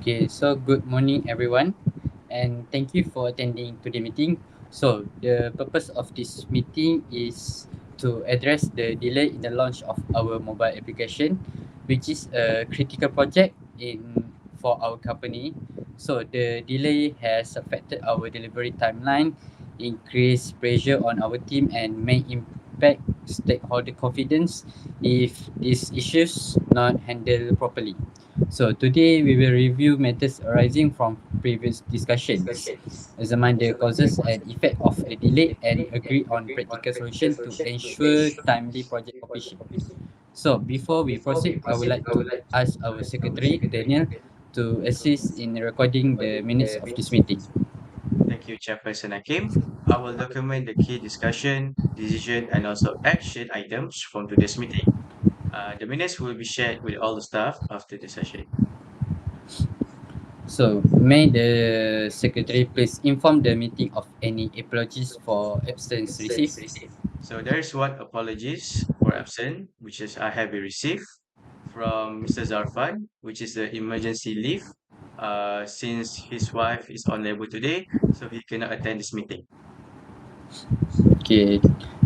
Okay, so good morning everyone, and thank you for attending today's meeting. So the purpose of this meeting is to address the delay in the launch of our mobile application, which is a critical project for our company. So the delay has affected our delivery timeline, increased pressure on our team, and may impact stakeholder confidence if these issues not handled properly. So today we will review matters arising from previous discussions, examine the causes and effect of the delay, and agree on practical solutions to ensure timely project completion. So before we proceed, I would like to ask our secretary, Daniel, to assist in recording the minutes of this meeting. Thank you, Chairperson Hakim. I will document the key discussion, decision, and also action items from today's meeting. The minutes will be shared with all the staff after the session. So may the secretary please inform the meeting of any apologies for absence received. So there is one apologies for absent, which is I have received from Mr. Zarfan, which is the emergency leave, since his wife is on labor today, so he cannot attend this meeting. Okay,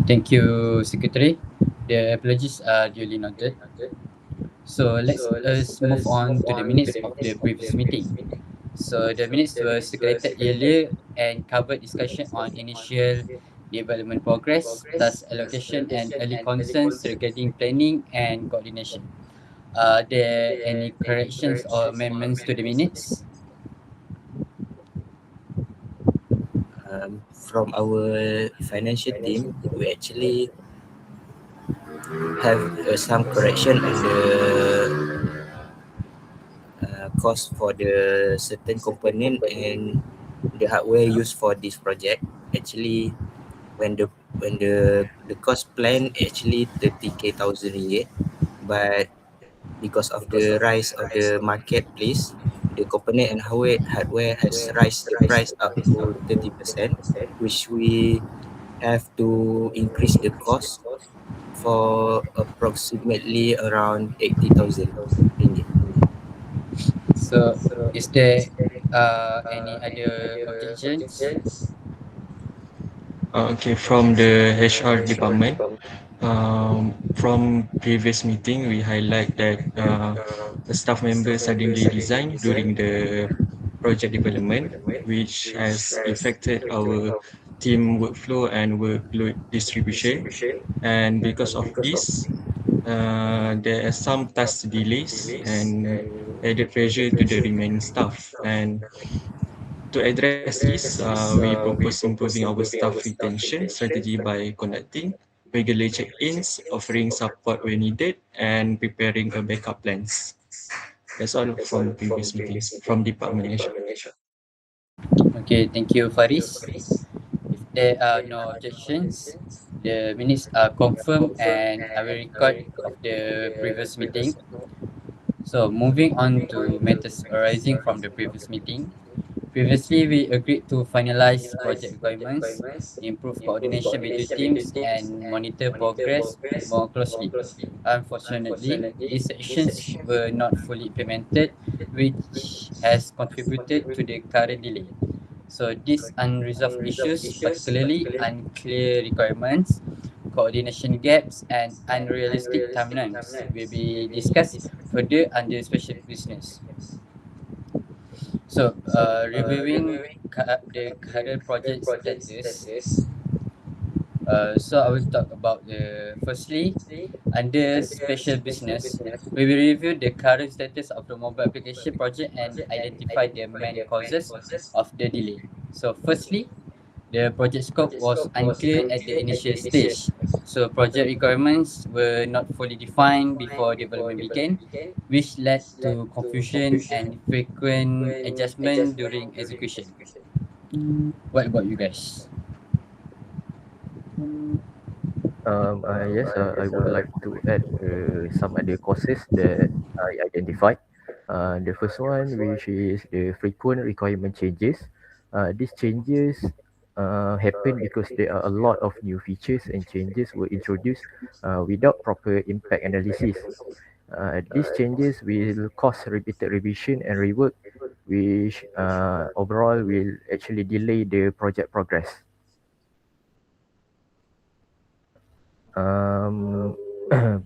thank you, Secretary. The apologies are duly noted. So let's us move on to the minutes of the previous meeting. So the minutes were circulated earlier and covered discussion on initial development progress, task allocation, and early concerns regarding planning and coordination. Are there any corrections or amendments to the minutes? From our financial team, we actually have some correction on the cost for the certain component and the hardware used for this project. Actually, when the cost plan actually 30k thousand ringgit, but because of the rise of the marketplace, the component and hardware has raised the price up to 30%, which we have to increase the cost for approximately around 80,000 ringgit. So is there any other objections? Okay, from the HR department, from previous meeting, we highlight that a staff member suddenly resigned during the project development, which has affected our team workflow and workload distribution. And because of this, there are some task delays and added pressure to the remaining staff. And to address this, we propose improving our staff retention strategy by conducting regular check-ins, offering support when needed, and preparing a backup plans. That's all from previous meetings from Department HR. Okay, thank you, Faris. If there are no objections, the minutes are confirmed and I will record of the previous meeting. So moving on to matters arising from the previous meeting. Previously, we agreed to finalize project requirements, improve coordination between teams, and monitor progress more closely. Unfortunately, these actions were not fully implemented, which has contributed to the current delay. So these unresolved issues, particularly unclear requirements, coordination gaps, and unrealistic timelines, will be discussed further under special business. So, reviewing the current project status. So I will talk about the firstly under special business. We will review the current status of the mobile application project and identify the main causes of the delay. So firstly, the project scope was unclear at the initial stage. So project requirements were not fully defined before development began, which led to confusion and frequent adjustment during execution. What about you guys? Yes, I would like to add some other causes that I identified. The first one, which is the frequent requirement changes. These changes happen because there are a lot of new features and changes were introduced without proper impact analysis. These changes will cause repeated revision and rework, which overall will actually delay the project progress. Um,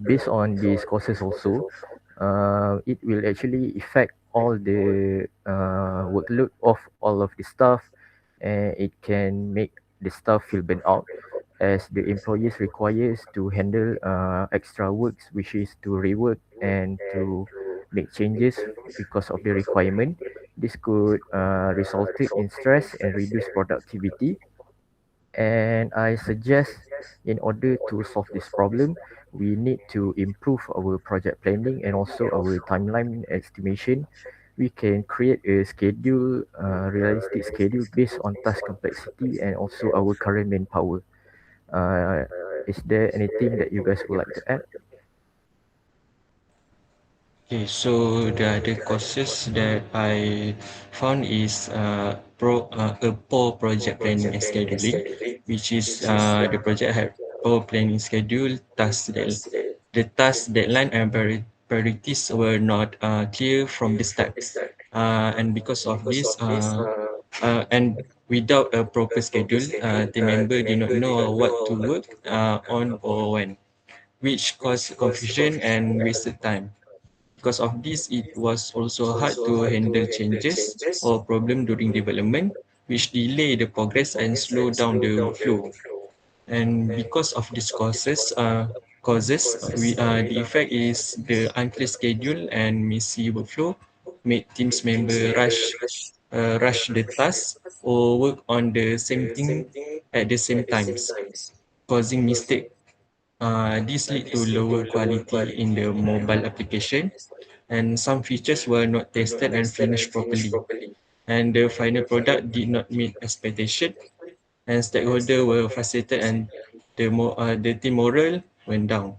Based on these causes also, it will actually affect all the workload of all of the staff, and it can make the staff feel burnt out as the employees requires to handle extra works, which is to rework and to make changes because of the requirement. This could result in stress and reduce productivity. And I suggest, in order to solve this problem, we need to improve our project planning and also our timeline estimation. We can create a schedule, realistic schedule based on task complexity and also our current manpower. Uh, is there anything that you guys would like to add? Okay, so the other causes that I found is a poor project planning and scheduling, which is the project had poor planning schedule, the task deadline and priorities were not clear from the start. And because of this, and without a proper schedule, the member did not know what to work on or when, which caused confusion and wasted time. Because of this, it was also hard to handle changes or problem during development, which delay the progress and slow down the workflow. And because of these the effect is the unclear schedule and messy workflow make teams member rush the task or work on the same thing at the same times, causing mistake. This lead to lower quality in the mobile application, and some features were not tested and finished properly. And the final product did not meet expectation, and stakeholders were frustrated, and the team morale went down.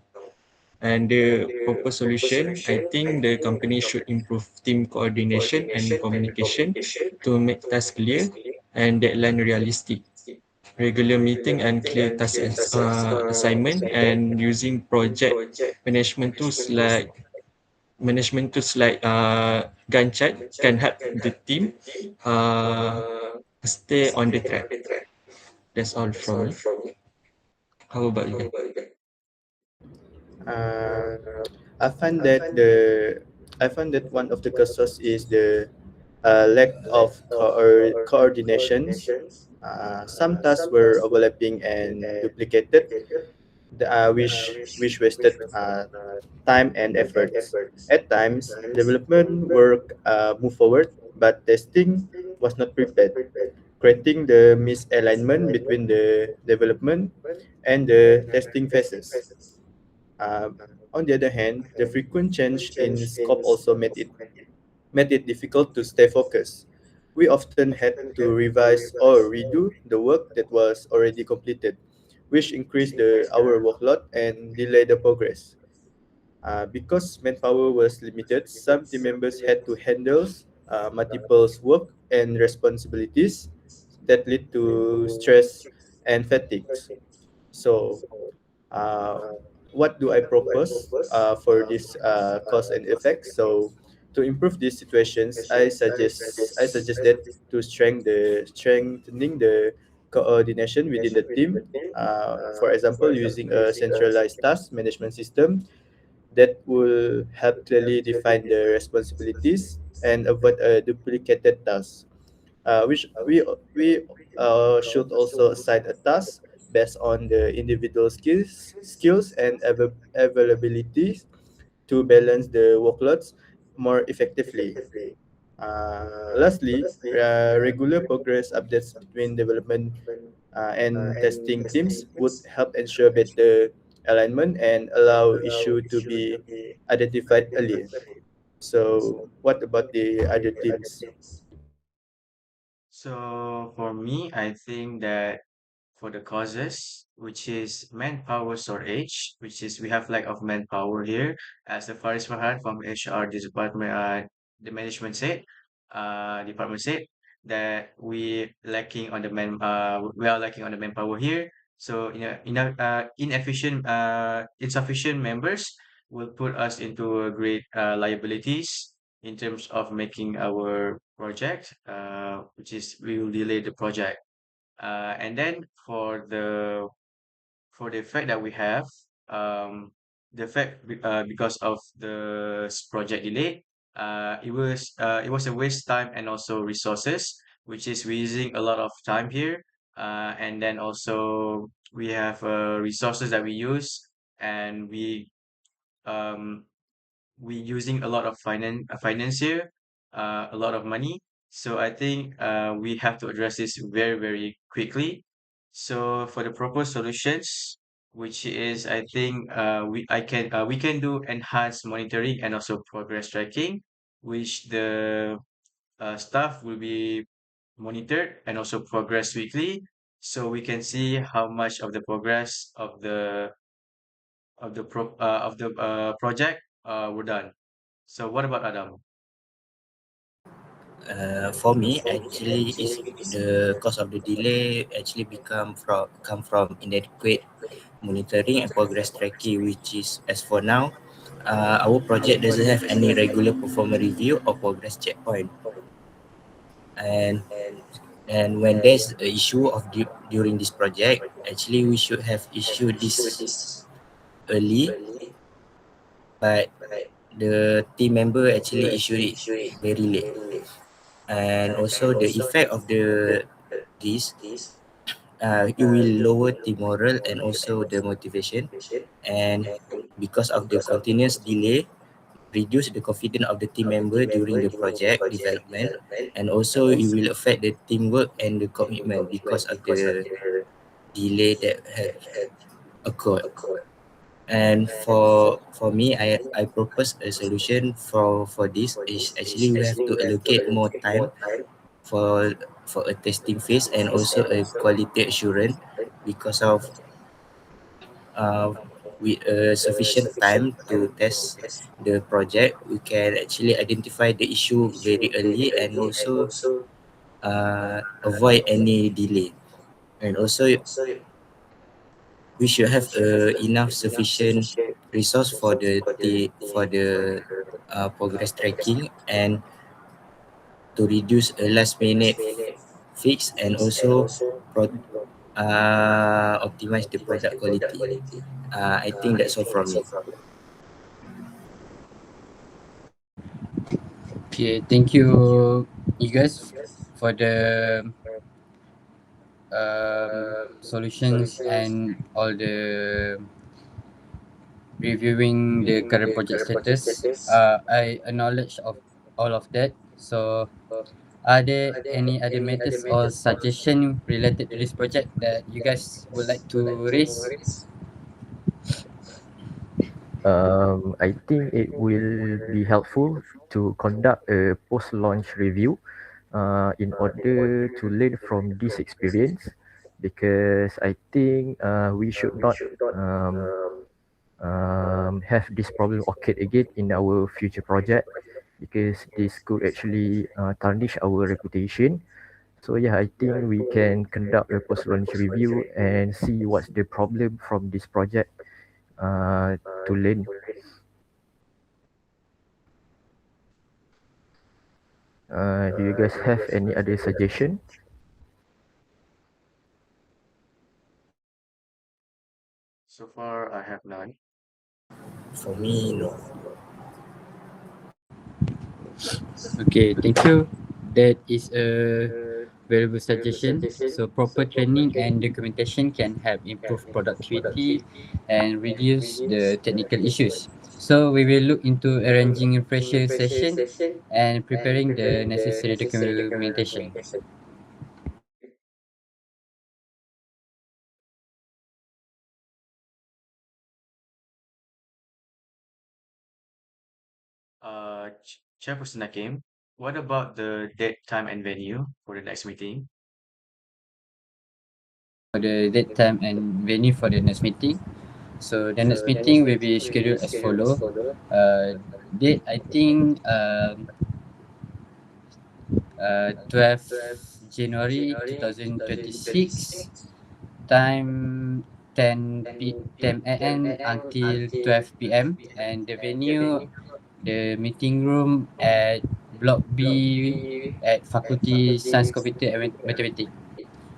And the proper solution, I think the company should improve team coordination and communication to make tasks clear and deadline realistic. Regular meeting and clear assignment, and using project management tools like Gantt chart can help the team uh, stay on the track. That's all from me. How about you guys? Uh, I find that the I find that one of the causes is the lack of coordinations. Some tasks were overlapping and duplicated, which wasted time and efforts. At times, development work moved forward, but testing was not prepared, creating the misalignment between the development and the testing phases. Uh, on the other hand, the frequent change in scope also made it difficult to stay focused. We often had to revise or redo the work that was already completed, which increased our workload and delayed the progress. Because manpower was limited, some team members had to handle multiple work and responsibilities that lead to stress and fatigue. So, uh, what do I propose for this cause and effect? So, to improve these situations, I suggest that to strengthening the coordination within the team. For example, using a centralized task management system that will help clearly define the responsibilities and avoid a duplicated task. We should also assign a task based on the individual skills and availability to balance the workloads more effectively. Lastly, regular progress updates between development and testing teams would help ensure better alignment and allow issue to be identified earlier. So, what about the other teams? So for me, I think that for the causes, which is manpower shortage, which is we have lack of manpower here, as the FARIS Farhan from HR department, the management said, department said that we are lacking on the manpower here. So insufficient members will put us into a great liabilities. in terms of making our project, which is we will delay the project. And then for the effect that we have, um, the fact because of the project delay, it was a waste time and also resources, which is we're using a lot of time here, and then also we have resources that we use, and um, we using a lot of financier, a lot of money. So I think we have to address this very, very quickly. So for the proposed solutions, which is I think we can do enhanced monitoring and also progress tracking, which the staff will be monitored and also progress weekly, so we can see how much of the progress of the project were done. So what about Adam? For me, actually, is the cause of the delay actually come from inadequate monitoring and progress tracking, which is as for now, our project doesn't have any regular performance review or progress checkpoint, and when there's a issue of during this project, actually we should have issued this early, but the team member actually issued it very late. And also the effect of the this, it will lower the morale and also the motivation, and because of the continuous delay, reduce the confidence of the team member during the project development, and also it will affect the teamwork and the commitment because of the delay that had occurred. And for me, I propose a solution for this is actually we have to allocate more time for a testing phase and also a quality assurance, because of uh, with sufficient time to test the project, we can actually identify the issue very early and also avoid any delay. And also we should have enough sufficient resource for the progress tracking, and to reduce a last minute fix, and also optimize the product quality. I think that's all from me. Okay, thank you, you guys, for the solutions and all the reviewing the current project status. I acknowledge of all of that. So, are there any other matters or suggestion related to this project that you guys would like to raise? I think it will be helpful to conduct a post-launch review in order to learn from this experience, because I think we should not um, have this problem occur again in our future project, because this could actually tarnish our reputation. So yeah, I think we can conduct a post-launch review and see what's the problem from this project to learn. Do you guys have any other suggestion? So far, I have none. For me, no. Okay, thank you. That is a valuable suggestion. So proper training and documentation can help improve productivity and reduce the technical issues. So we will look into arranging a fresher session and preparing the necessary documentation. Chairperson Nakim, what about the date, time, and venue for the next meeting? For the date, time, and venue for the next meeting. So the next meeting will be scheduled as follow. Date, I think 12 January 2026. Time 10 a.m. until 12 p.m. And the venue the meeting room at Block B at Faculty Science, Computer and Mathematics.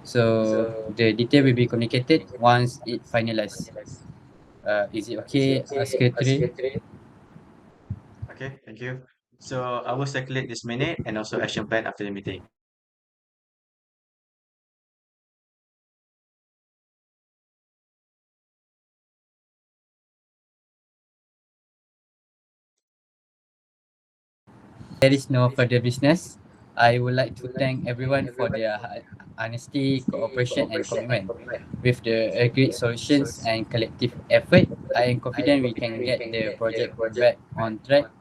So the detail will be communicated once it finalized. Is it okay, Secretary? Okay, thank you. So I will circulate this minute and also action plan after the meeting. There is no further business. I would like to thank everyone for their honesty, cooperation, and commitment. With the agreed solutions and collective effort, I am confident we can get the project back on track,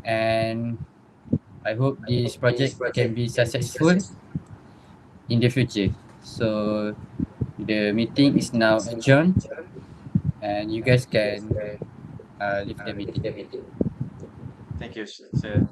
and I hope this project can be successful in the future. So the meeting is now adjourned, and you guys can leave the meeting. Thank you, sir.